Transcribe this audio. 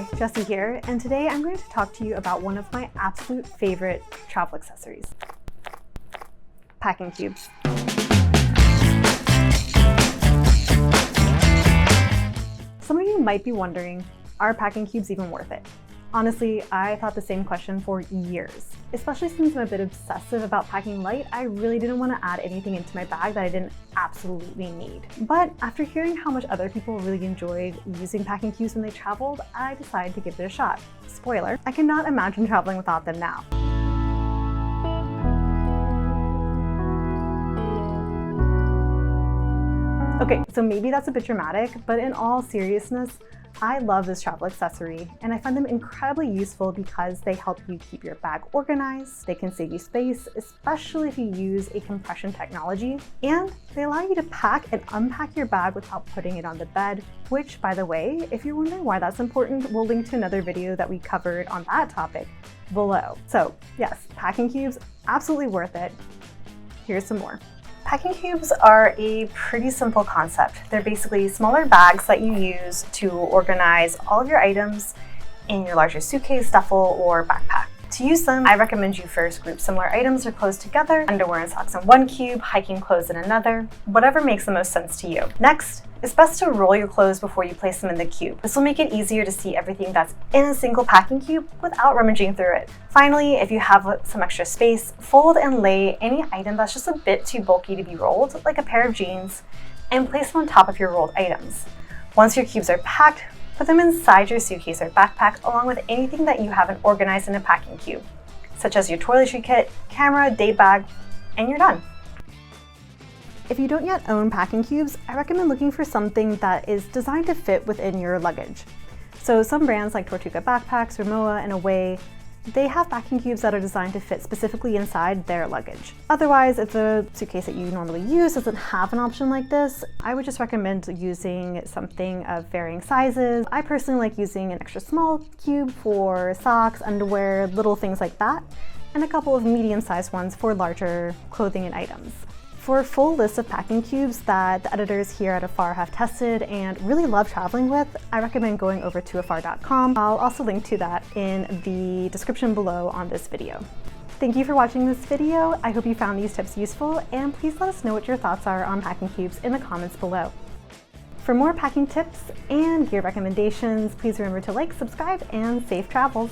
Hi, Jessie here, and today I'm going to talk to you about one of my absolute favorite travel accessories, packing cubes. Some of you might be wondering, are packing cubes even worth it? Honestly, I thought the same question for years. Especially since I'm a bit obsessive about packing light, I really didn't want to add anything into my bag that I didn't absolutely need. But after hearing how much other people really enjoyed using packing cubes when they traveled, I decided to give it a shot. Spoiler, I cannot imagine traveling without them now. Okay, so maybe that's a bit dramatic, but in all seriousness, I love this travel accessory, and I find them incredibly useful because they help you keep your bag organized, they can save you space, especially if you use a compression technology, and they allow you to pack and unpack your bag without putting it on the bed, which, by the way, if you're wondering why that's important, we'll link to another video that we covered on that topic below. So yes, packing cubes, absolutely worth it. Here's some more. Packing cubes are a pretty simple concept. They're basically smaller bags that you use to organize all of your items in your larger suitcase, duffel, or backpack. To use them, I recommend you first group similar items or clothes together, underwear and socks in one cube, hiking clothes in another, whatever makes the most sense to you. Next, it's best to roll your clothes before you place them in the cube. This will make it easier to see everything that's in a single packing cube without rummaging through it. Finally, if you have some extra space, fold and lay any item that's just a bit too bulky to be rolled, like a pair of jeans, and place them on top of your rolled items. Once your cubes are packed, put them inside your suitcase or backpack along with anything that you haven't organized in a packing cube, such as your toiletry kit, camera, day bag, and you're done. If you don't yet own packing cubes, I recommend looking for something that is designed to fit within your luggage. So some brands like Tortuga Backpacks or Moa and Away, they have packing cubes that are designed to fit specifically inside their luggage. Otherwise, if the suitcase that you normally use doesn't have an option like this, I would just recommend using something of varying sizes. I personally like using an extra small cube for socks, underwear, little things like that, and a couple of medium-sized ones for larger clothing and items. For a full list of packing cubes that the editors here at Afar have tested and really love traveling with, I recommend going over to afar.com. I'll also link to that in the description below on this video. Thank you for watching this video. I hope you found these tips useful, and please let us know what your thoughts are on packing cubes in the comments below. For more packing tips and gear recommendations, please remember to like, subscribe, and safe travels.